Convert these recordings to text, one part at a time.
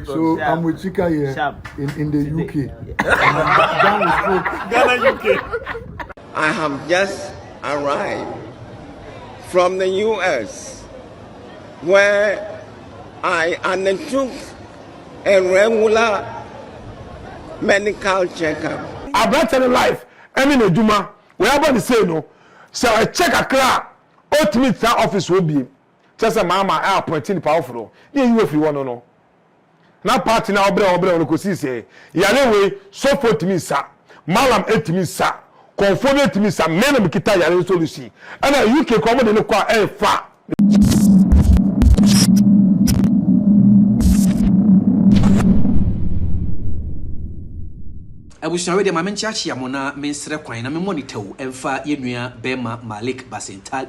So I'm with Chika here in the UK. Ghana, UK. I have just arrived from the US, where I undertook a regular medical checkup. I brought in life. I mean, Juma. We are about to say no. So I check a car. Ultimate office will be just a mama. I appointed powerful. You if you want to know. Now party now obre ko si say yare we so for to me sir malam etimi sir conform etimi sir men am kita yare solution ana UK ko mo de ko e fa Abushawe de mamenchi achia mo na mensre kwan na me monitor emfa yenua bema Malik Basintale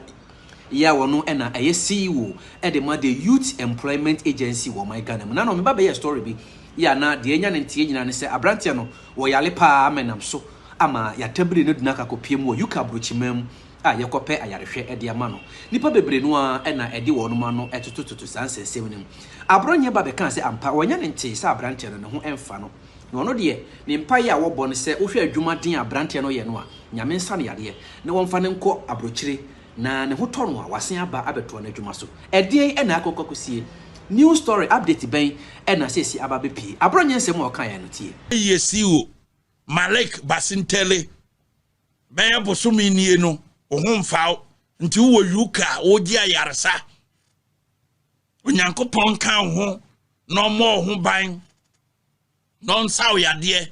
ya wono ena eye CEO e de ma the Youth Employment Agency wo my Ghana na no me ba be story bi ya na de enya ne ntie nyina ne se abrantia no wo yale pa amenam so ama ya tabiri no dunaka kopiem wo yuka brochimam a yekope ayarehwe e de ama no nipa bebre no a ena e de wono ma no etotototo sansesem nim abronye ba be kan se ampa wonya ne ntie se abrantia no ne ho emfa no no de ne mpa ya wo bo ne se wo hwe adwuma din abrantia no ye no a nyame nsa ne yade ne wonfa ne nko abrochire na ne hoto no a wasen aba abeto na adwuma so edien e na akokokosie new story update ben e na sesi aba bepi abronye nsem o kan ya no tie yesiwo Malik Basintale ben bosumi nie no ohumfa nti wo yuka oji ayaresa onyankopon kan ho no mo ho ban non saw yade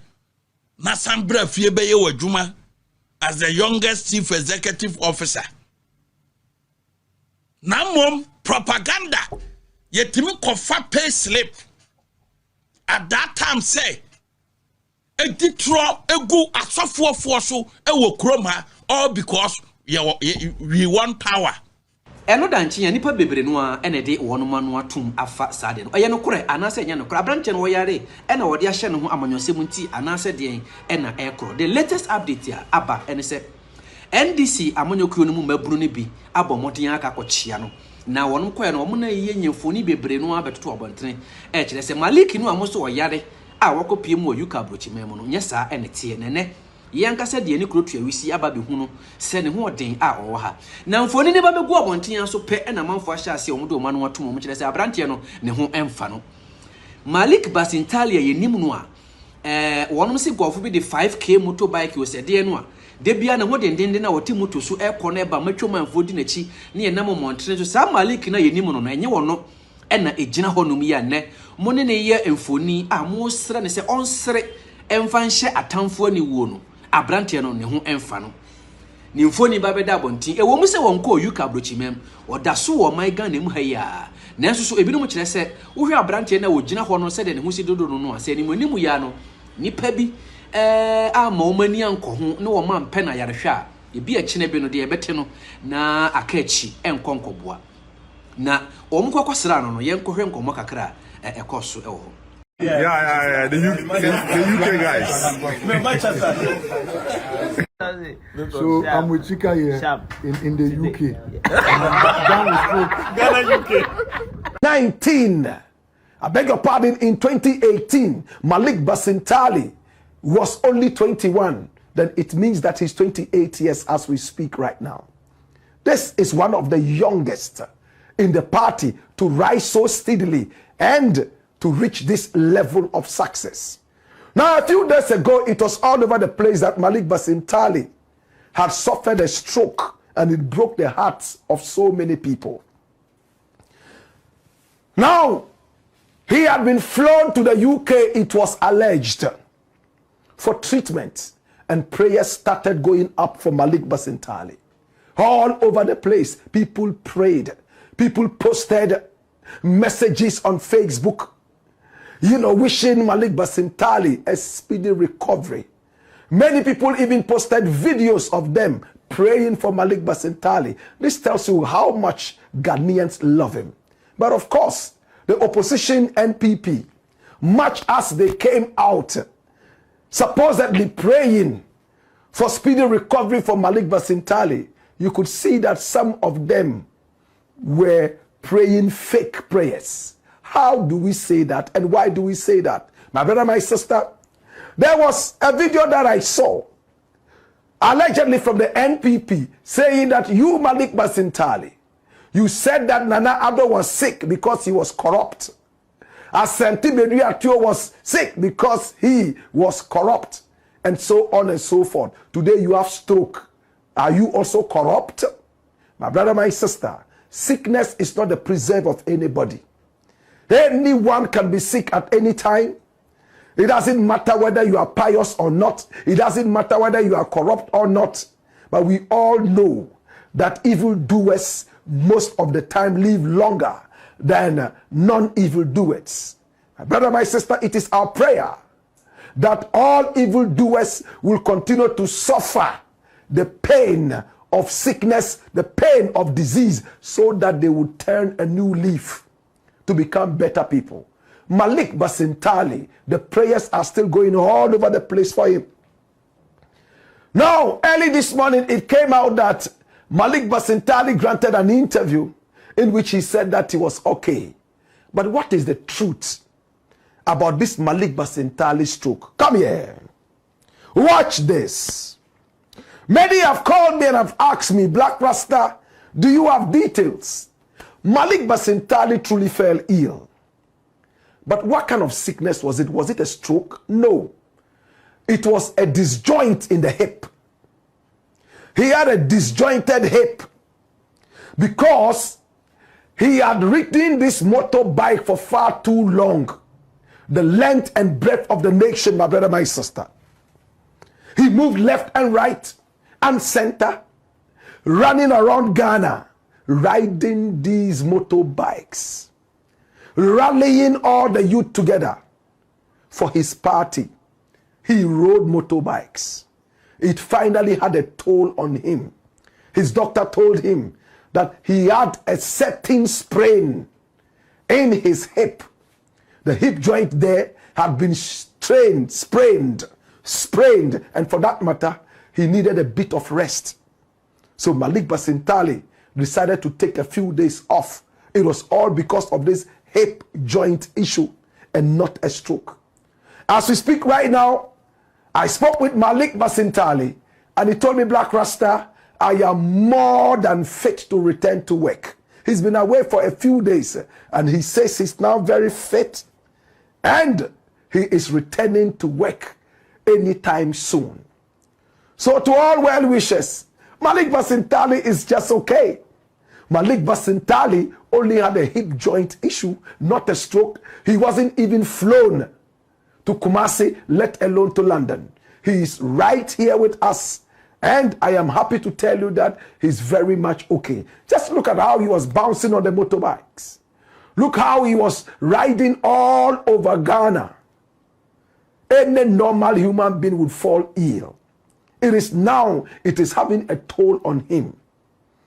na sambra fie be ye wadwuma as the youngest chief executive officer. Namom propaganda yetimi kofa pay slip at that time say editro egu asofo so ewo krom ha all because we want power. Eno danchi ya nipa bebre no a ene de wono manu atum afa sade no eye no kore anase enya no kore abranche no yare ena wode ahye no ho amanyosem nti anase de ena ekro. The latest update ya aba ene se NDC amonyokuo no mu maburu ne bi abomoden aka kochia no na wonom koye no omo na yiye nyemfoni bebre no abetoto obontene e kire se Malik no amoso oyare a wakopie mu oyuka brochimem no nyesa ene tie nene yankasa de ni krotu awisi aba behu no se ne ho oden a owo ha na mfoni ne ba begu obonten so pe na manfo ahya ase omodo ma no watom mo kire se abrantie no ne ho emfa no Malik Basintale ye nim no a wonom se gofo bi de 5k motorbike wo se de no a de bia na ho dendende na wote moto so ekọ na eba matwomanfo di nachi ne ye nam montre so sa Malik na ye nim no enye wono ena ejina honum ya ne mo ne ye emfoni a mo sre ne se onsre emfa nhye atamfo ani wuo no abrante no ne ho emfa no ni mfoni ba beda bontin wo mu se wonko yuka brochimem oda so wo my Ghana mu ha ya na nso so ebinom kire se wo hwe abrante na wo gina ho no se de ne ho si dodo no a se ni manimu ya no nipa bi ama omani ankoho ne wo ma mpe na yarehwe a ebi akine bi no de ebete no na akachi enkonkoboa na omukokosra no yenkohwe nkomo kakra ekoso ewo. Yeah, the UK guys. So I'm with Chika here in the UK. Ghana, UK. 19. I beg your pardon, in 2018, Malik Basintale was only 21. Then it means that he's 28 years as we speak right now. This is one of the youngest in the party to rise so steadily and to reach this level of success. Now, a few days ago, it was all over the place that Malik Basintale had suffered a stroke and it broke the hearts of so many people. Now, he had been flown to the UK, it was alleged, for treatment, and prayers started going up for Malik Basintale. All over the place, people prayed. People posted messages on Facebook, wishing Malik Basintale a speedy recovery. Many people even posted videos of them praying for Malik Basintale. This tells you how much Ghanaians love him. But of course, the opposition NPP, much as they came out supposedly praying for speedy recovery for Malik Basintale, you could see that some of them were praying fake prayers. How do we say that, and why do we say that? My brother, my sister, there was a video that I saw, allegedly from the NPP, saying that you, Malik Basintale, you said that Nana Addo was sick because he was corrupt. Asante Beduatio was sick because he was corrupt. And so on and so forth. Today you have stroke. Are you also corrupt? My brother, my sister, sickness is not the preserve of anybody. Anyone can be sick at any time. It doesn't matter whether you are pious or not. It doesn't matter whether you are corrupt or not. But we all know that evildoers most of the time live longer than non-evildoers. My brother, my sister, it is our prayer that all evildoers will continue to suffer the pain of sickness, the pain of disease, so that they will turn a new leaf to become better people. Malik Basintale, the prayers are still going all over the place for him. Now, early this morning, it came out that Malik Basintale granted an interview in which he said that he was okay. But what is the truth about this Malik Basintale stroke? Come here. Watch this. Many have called me and have asked me, Black Rasta, do you have details? Malik Basintale truly fell ill. But what kind of sickness was it? Was it a stroke? No. It was a disjoint in the hip. He had a disjointed hip because he had ridden this motorbike for far too long. The length and breadth of the nation, my brother, my sister. He moved left and right and center, running around Ghana, riding these motorbikes, rallying all the youth together for his party. He rode motorbikes. It finally had a toll on him. His doctor told him that he had a setting sprain in his hip. The hip joint there had been sprained, and for that matter, he needed a bit of rest. So Malik Basintale decided to take a few days off. It was all because of this hip joint issue and not a stroke. As we speak right now, I spoke with Malik Basintale and he told me, Black Rasta, I am more than fit to return to work. He's been away for a few days and he says he's now very fit and he is returning to work anytime soon. So to all well wishers, Malik Basintale is just okay. Malik Basintale only had a hip joint issue, not a stroke. He wasn't even flown to Kumasi, let alone to London. He is right here with us. And I am happy to tell you that he's very much okay. Just look at how he was bouncing on the motorbikes. Look how he was riding all over Ghana. Any normal human being would fall ill. It is having a toll on him.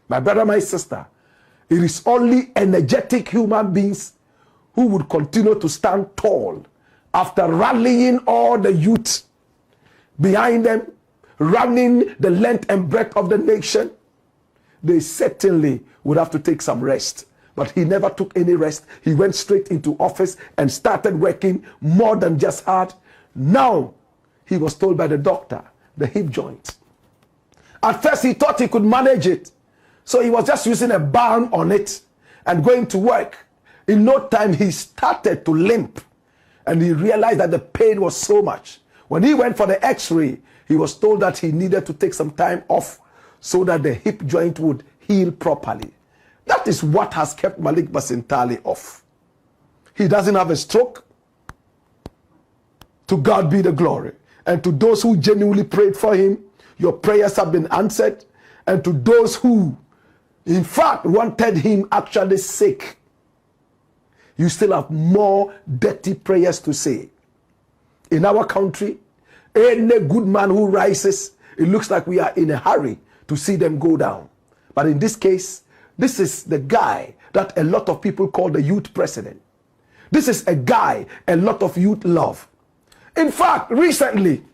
My brother, my sister, it is only energetic human beings who would continue to stand tall after rallying all the youth behind them, running the length and breadth of the nation. They certainly would have to take some rest. But he never took any rest. He went straight into office and started working more than just hard. Now, he was told by the doctor, the hip joint. At first, he thought he could manage it. So he was just using a balm on it and going to work. In no time, he started to limp. And he realized that the pain was so much. When he went for the x-ray, he was told that he needed to take some time off so that the hip joint would heal properly. That is what has kept Malik Basintale off. He doesn't have a stroke. To God be the glory. And to those who genuinely prayed for him, your prayers have been answered. And to those who, in fact, wanted him actually sick, you still have more dirty prayers to say. In our country, any good man who rises, it looks like we are in a hurry to see them go down. But in this case, this is the guy that a lot of people call the youth president. This is a guy a lot of youth love. In fact, recently,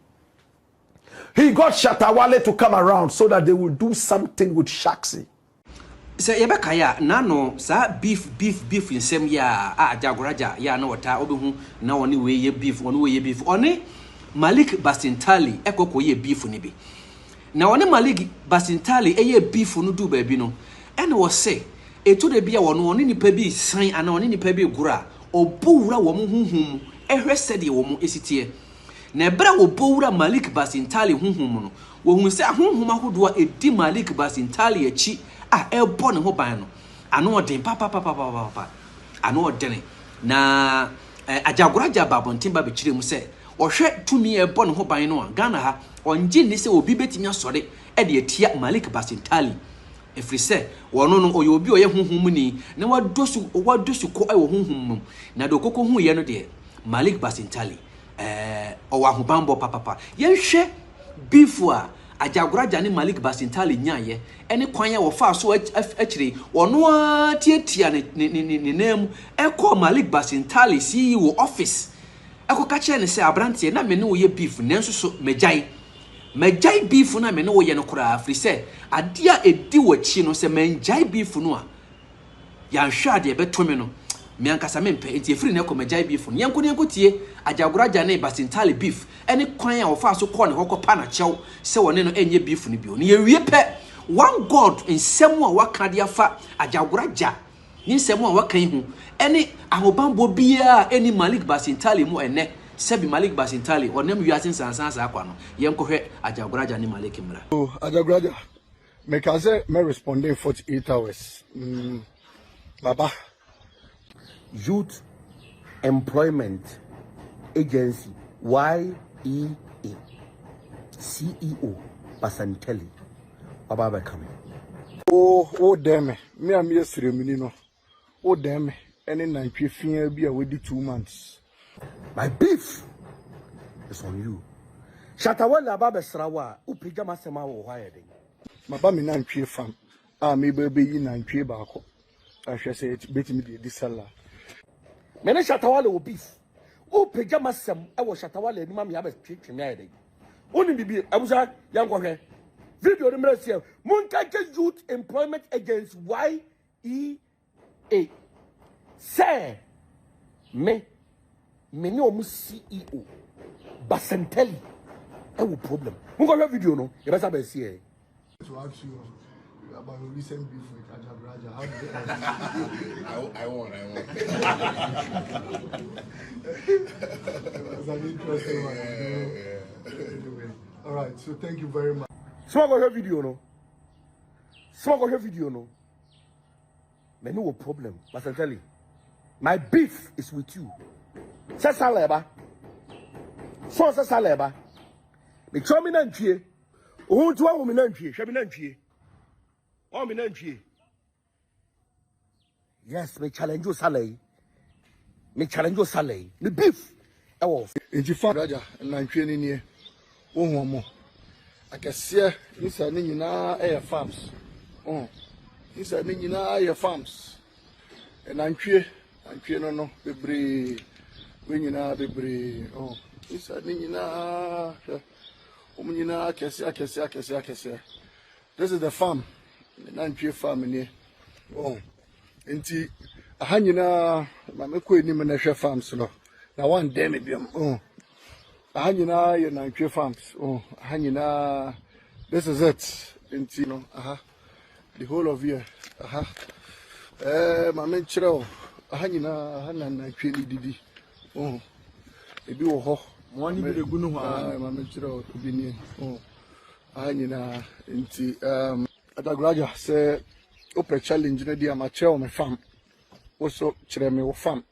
he got Shatawale to come around so that they will do something with Shaxi. Say Yabakaya, Nano, sa beef in some ya, Ajaguraja, ya no wata, obu, na one way ye beef, one way ye beef, one Malik Basintale, echo ye beef nibi. Now one Malik Basintale, ye beef no do baby no, and was say, a to the beer one in the pebby sign and on any pebby gura, or boura woman whom, a rested woman is it here. Nebra wo boura Malik Basintale whom, when say whom who do a di Malik Basintale a chi. Born ho ban no ano den papa ano den na Ajaguraja babontin ba be kire mu se ohwe tumi born ho ban no Ghana ha onje ni se obi betimi asore e de atia Malik Basintale efri se wono no oye obi oye honhom ni na wadosu ko e wo honhom na do kokko hu ye no de Malik Basintale owa ho banbo papa ye hwe before Ajaguraja ni Malik Basintale nyaye ene kwanya wo fa so akire wono tietia ne nem eko Malik Basintale CEO office eko ka kire ne se abrante na me ne wo ye beef nenso so mejai beef na me ne wo ye no kura afri se adea edi wachi no se menjai beef no a ya hwa de betome no me ankasa mempe enti efiri ne ko mejai beef no yanko tie Ajaguraja ne Basintale beef ene kwanya wo fa so ko ne hokopa na chew se wone no enye beef no bio ne ye wie pe one God in semu a waka de afa Ajaguraja ni semu a waka hu ene ahobambo bia eni Malik Basintale mu ene sebi Malik Basintale onem wiasin sansa akwa no yenkohwe Ajaguraja ni Malik mra. So Ajaguraja me can say me respond in 48 hours. Baba Youth Employment Agency YEA CEO Basintale Baba coming. Oh damn me am yesterday mini no. Oh damn any 9 fia be away 2 months. My beef is on you. Shatawala Baba Srawa upija masema wo hire den. Baba me 9 fam. Me baby 9 baako. I shall say it bet me the seller. Mene Shatawala wo beef. Upija masem e wo Shatawala ni mam ya be twetwe me hire den. Oni bibi abusa yankwohwe. Video de mresia Munkake Youth Employment Agency YEA say me ni omu CEO Basintale e wo problem munko video no e besa be see To ask you about your recent beef with Ajaguraja. How did I won. That's an interesting one. Anyway, all right. So thank you very much. Small go video no me no problem Basintale my beef is with you Sasaleba so Sasaleba me chomi na ntwie ohun tuwa wo me na ntwie hwe me na ntwie o me na ntwie yes me challenge you salary me beef e wo Inji fa Raja na ntwie ni nie wo hu omo akese nisa ni nyina air farms nisa ni nyina air farms na ntwie no bebre we nyina bebre nisa ni nyina nyina akese this is the farm na ntwie farm ni enti aha nyina ma mekọ enim na hwe farms no na one day me biam aha nyina ye na ntwie farms aha nyina this is it enti no aha the whole of here aha ma me nkyerɛ aha nyina aha na ntwie ni didi ebi wo ho mo ani bi de gunu ho ma me nkyerɛ obi ni aha nyina enti Ajaguraja say open challenge na dia ma kyerɛ me farm also kyerɛ me wo farm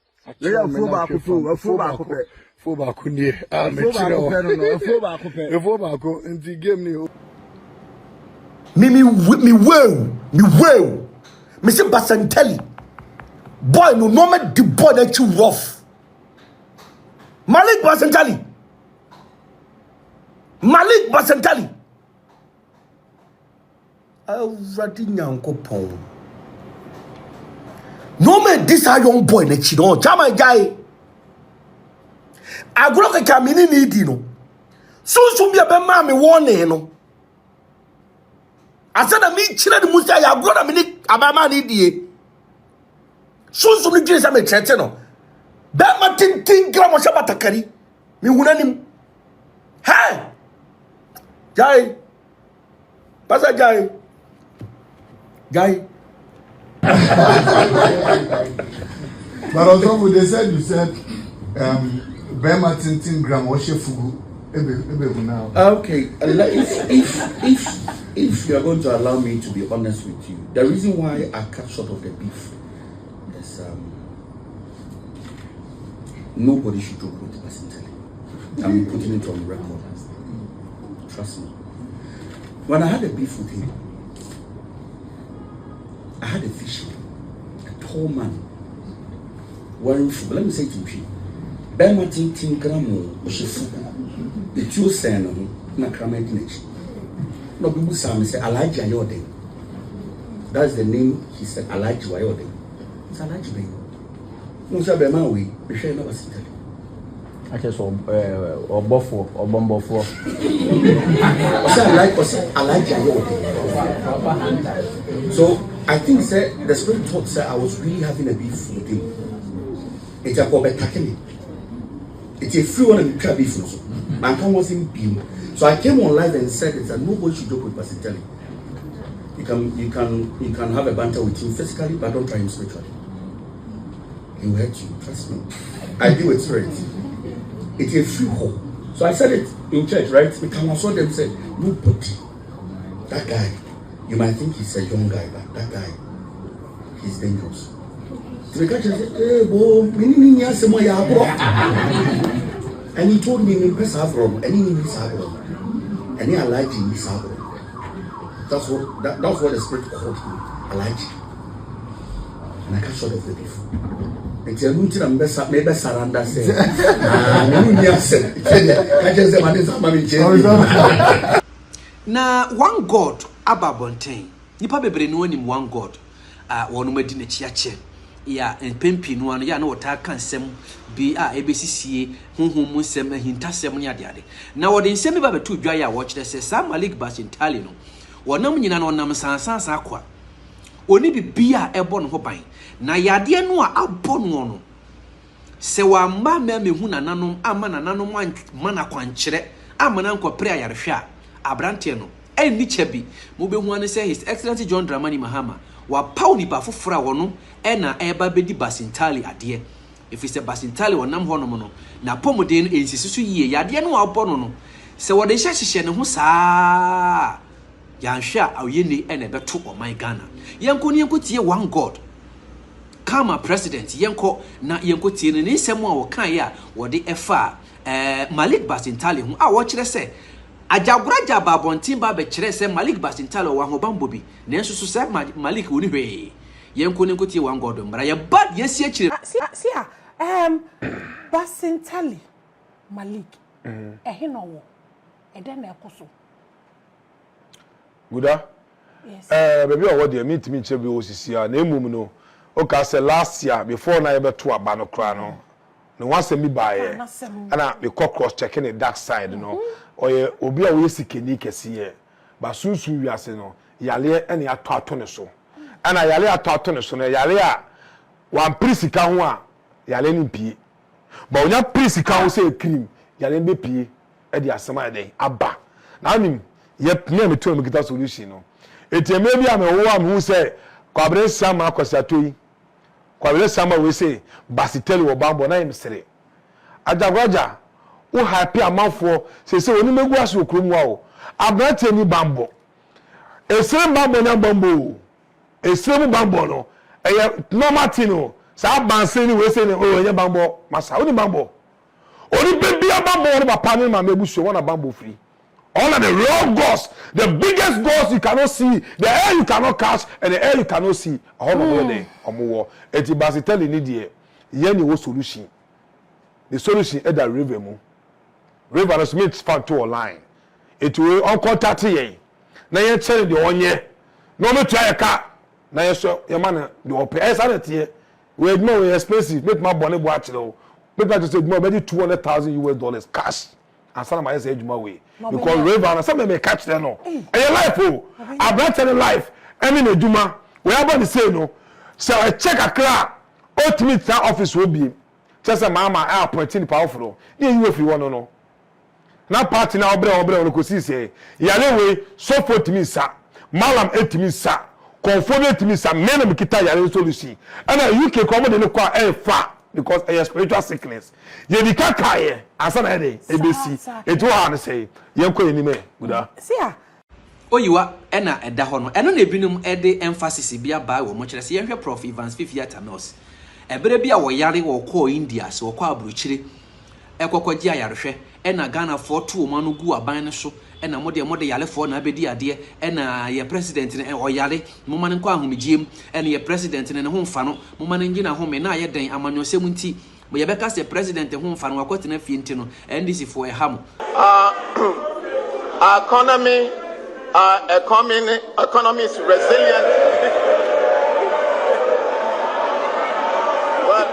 Fo ba ko nie me kyerɛ fo ba ko nti game ni me say Basintale boy no normal the boy that you rough Malik Basintale already nyankopon no man this a young boy na chi no chama guy agro ka kamini ni di no sunsun bia be ma me warning no I said that me children the Musa ya go na me abama ni die. So me dream say me church no. That ma tin gram o shabatakari. Me hunanim. Hey! Jai. Pastor Jai. Jai. But also they said you said Bema Tintin Gram or Shefugu. Okay, if you are going to allow me to be honest with you, the reason why I cut short of the beef is nobody should joke with Basintale. I'm putting it on record. Trust me. When I had a beef with him, I had a fish, a tall man, wearing food. Let me say to you, Bema Tintin Gram or Shefugu. The two saying na kramadinage. No people say Alaji Ayode. That's the name he said, Alaji Ayode. It's Alaji Bay. No say Bema we share no Basintale. I just or bofo or bombofo. Say Alaji Ayode. So I think the spirit thought I was really having a beef with him. It's a called attacking me. It's a free one and try beef also. My account wasn't being. So I came on live and said that nobody should joke with Basintale. You can have a banter with him physically, but don't try him spiritually. He will hurt you, trust me. I deal with spirits. It's a free hole. So I said it in church, right? We can also them say, nobody. That guy, you might think he's a young guy, but that guy, he's dangerous. So the guy just said, hey, boy, and he told me, "Press Avron, and he needs Avron, and he alleged he needs Avron." That's what the spirit called him, alleged. And I can't short of the beef. It's a routine and best surrender. Say, na one God ababonten. Nipa bebre no anim one God. Wonu madi na chiache. Ya empempi no ano ya na wota kan sem bi ebesisie honhom mu sem ahintasem ne ade na wode nsem ba betu dwa ya wo kire se Malik Basintale no wonam nyina no nam sansan akwa oni bibia ebo no ho ban na yade no a abo no se wa mma mehu nananom ama nananom mana kwankire amana nkopre ayarehwe a abrante no enni chabi mo behu ane se His Excellency John Dramani Mahama wa pau ni ba fofora wono ena eba bedi Basintale ade if it's a Basintale wonam ho no na pomode no ensisisu yie yade no abo no se wode hyehye ne ho saa yanhwe a oyeni ena beto oman Ghana yenko ni tie one God kama president yenko na yenko tie ne nsem a wo kan ya wode efa Malik Basintale ho a wo kire se Ajaguraja babontin ba be kire se Malik Basintale wa ho bambo bi nenso so se Malik woni hwe yenko ne nkotie one God mbra ye bad yesi akire see Basintale Malik no wo ede na ekoso Guda yes baby o wode me ntimi nche bi osisi a na emum no o ka say last year before na yebeto aba no kra no no wase mi baaye ana me cross checking the dark side no oye obi a wo yesikeni kesiye ba sunsun wiase no yale ene ato ne so ana yale ato ne so no yale a wan prisika ho a yale ni pie ba onya prisika ho say cream yale be pie e di asema den aba na nim ye me to me kita solution no etie me bia me wo am hu say kwabre sama akwasatoi kwabre sama we say Basintale wo bambo na im sere Ajaguraja wo happy amanfo se oni megu aso okrom wa o abrate ni bambo esere bambo na bambo esere bambo no eye normal thing no sa banse ni we say ni o enya bambo masa oni bambo oni bebia bambo oni papa ni ma mebu so wona bambo free all of the real ghosts, the biggest ghosts you cannot see, the air you cannot catch, and the air you cannot see. All of them, omo. Eti Basintale ni die. Ye ni wo solution. The solution is that river mu. River no Smith fan to online. It will on contact ye. Na ye tell the onye. No me try ka. Na ye so ye man the op. E sanity. We more expensive. Make my money watch though. Make that say more maybe $200,000 cash. asana my say ejuma we because river na some me catch them no e life o abra life emi na ejuma we aba the say no so I check akra ultimate office will be just a mama appointing powerful ni you if you want no na party na obre ko si say yale we so for me sa malam etimi sa conform etimi sa men am kita yale solution and UK come dey kwa fa because a spiritual sickness ye di kakaye asa na dey ebesi eto ha na say ye ko enime guda sia oyiwa ena eda ho no eno na ebinum ede emphasis bia ba wo mo kire se ye hwe prof Evans Fifiata Mills ebere bia wo yare wo ko India so wo ko abruchire ekokogye ayarehwe ena Ghana for two man no gu aban ne so ena mode yale for na abedi ade ena ye president ne oyale mo man nko ahomegiem ena ye president ne ho mfa no mo man ngina ho me na ye den amanyosem nti mo ye beka se president ho mfa no akotena fie nti no NDC for e ham our economy is resilient. Well,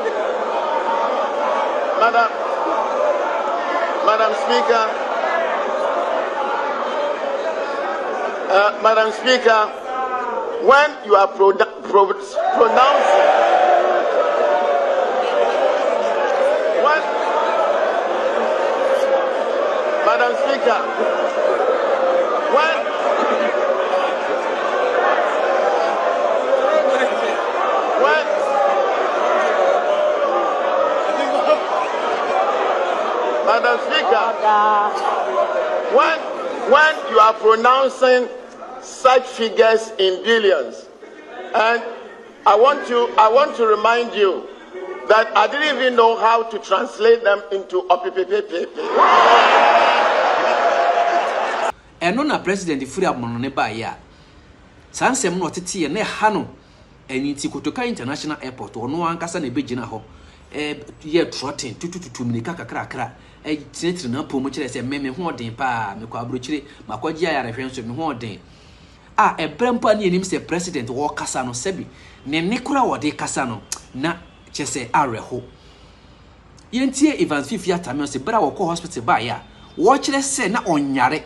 Madam Speaker, when you are pronouncing, Madam Speaker, Madam Speaker, when you are pronouncing such figures in billions, and I want to remind you that I didn't even know how to translate them into OPPPP. Eno na president furi amono ne ba ya sansem no tete ye na ha no eniti Kotoka International Airport ono ankasa na begina ho ye trotting tutututu minika kakrakra tinetri na pomo kire se meme ho den pa me kwa abrochire makwaji ayarehwe nso me ho den ebrempa ne enim se president wo kasa no sebi ne nekura wo de kasa no na chese areho yentie Evans Fifiata Mills se bra wo ko hospital ba ya wo kire se na onyare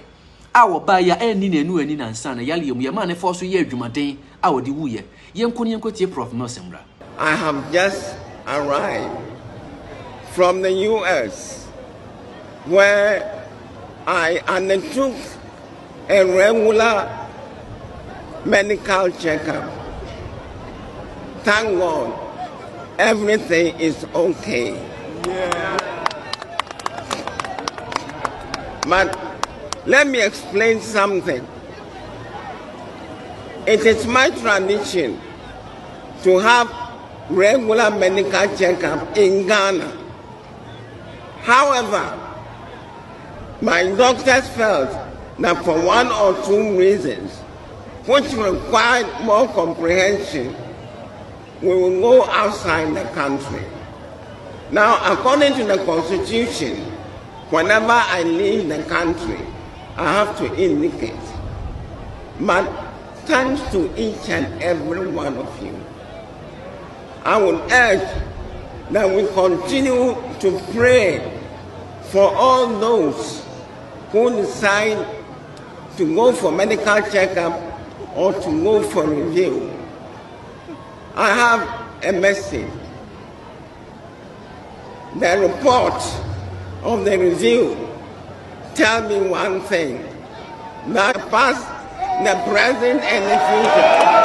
awo ba ya eni na enu ani na nsa na yale yemu yema ne forso ye adwumaden awo de wuye yenkotie Prof Mills mra. I have just arrived from the US where I undertook a regular medical checkup. Thank God, everything is okay. Yeah. But let me explain something. It is my tradition to have regular medical checkup in Ghana. However, my doctors felt that for one or two reasons, which required more comprehension, we will go outside the country. Now, according to the Constitution, whenever I leave the country, I have to indicate. But thanks to each and every one of you, I would urge that we continue to pray for all those who decide to go for medical checkup or to go for review. I have a message. The report of the review tell me one thing, that past, the present, and the future.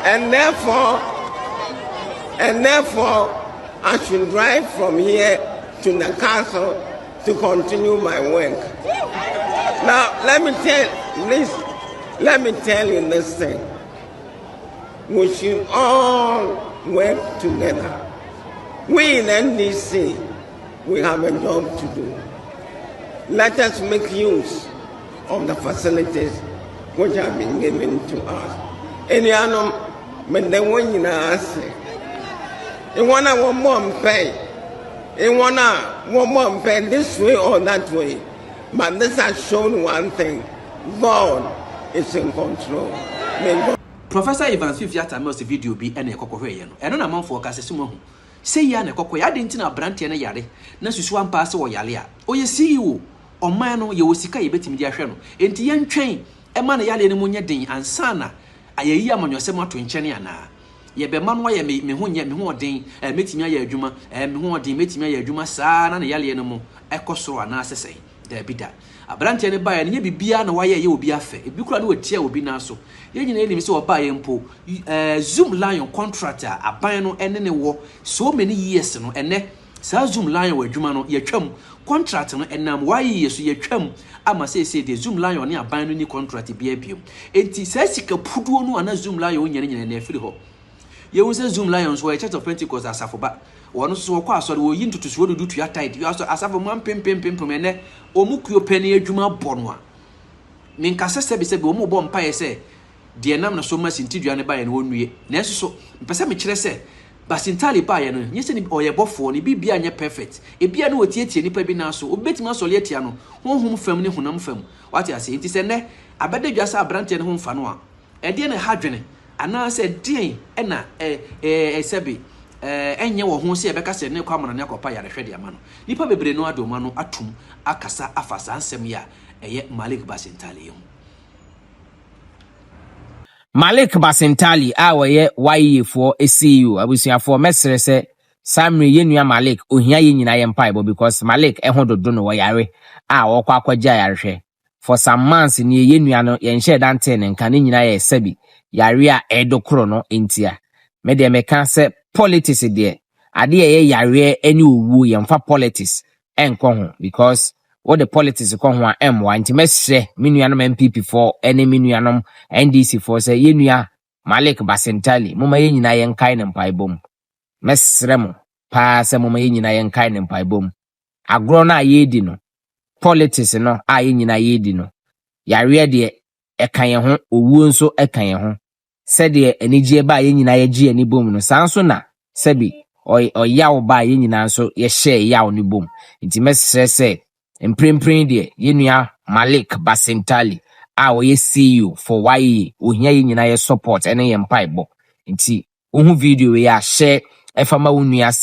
And therefore, I should drive from here to the castle to continue my work. Now, let me tell you this thing. We should all work together. We in NDC, we have a job to do. Let us make use of the facilities which have been given to us. Anyone, but the one you ask, you wanna one more pay, you wanna one more pay this way or that way. But this has shown one thing: God is in control. Professor Evans Fifi Atamos video bi ene ekokwohwe ye no eno na manfo ka sese mo hu sei ya na ekokwo ya de ntina brante na yare na susu ampa se wo yale a oye CEO oman no ye wosika ye betimi di ahwe no enti ye ntwen e ma na yale ne munye den ansana ayeyi amanyosem ato nkyene ana ye be ma no ye me ho nye me ho den metimi aye adwuma me ho den metimi aye adwuma saa na yale ne mu ekoso ana asese da bida abrante ne bae ne bibia na waye ye obi afe ebi kura ne watia obi na so ye nyina enim se obae mpo Zoom Lion contractor aban no ene ne wo so many years no ene sa Zoom Lion wadwuma no ye twam contract no enam waye ye so ye twam ama se de Zoom Lion ne aban no ni contract bia biom enti sa sika puduo no ana Zoom Lion nyane na afiri ho ye wo se Zoom Lion so ye Church of Pentecost asafo ba wono so kwa asori wo yi ntutusuo do dutu ya tight yo asafo mo pempempempem ene omukuo pani adwuma bono a minkase sebi omu bo mpa ye se de nam na so ma sintidua ne ba ye no onue na eso so mpese me kire se Basintale ba ye no nyese ni oyebofo ni bibia anye perfect ebia no otietie nipa bi na so obetima asole atia no honhom fam ne honam fam wate ase enti se ne abedadwa sa abrante ne ho mfa no a ede ne hadwene ana se den na sebi enye wo ho se ebeka se ne kwa amana ne akopa yare hwede ama no nipa bebre no adoma no atum akasa afasa ansem ya eye Malik Basintale yum Malik Basintale awoye wayefo CEO abusuafo mesere se Samri yenua Malik ohia ye nyina ye mpaibo because Malik ehododo no woyare wokwa akwaja yarehwe for some months ni yenua no ye nhye dante ne nka ne nyina ye sabi yare a edokoro no entia me de meka se politics de ade ye yare ani owu ye mfa politics enko ho because what the politics ko ho a M1 nti mesre menuanom MPP for ene menuanom NDC for say yenua Malik Basintale moma ye nyina ye nkai ne mpaibom mesre mo pa se moma ye nyina ye nkai ne mpaibom agro na ye di no politics no a ye nyina ye di no yare de ekan ye ho owu nso ekan ye ho se de enigye ba ye nyina ye gye ani bom no sanso na sebi oyaw ba ye nyina nso ye share yaw ni bom nti mesre se emprempren de yenua Malik Basintale oye CEO for why ohia ye nyina ye support ene ye mpaibo nti ohu video we ya share efama wonua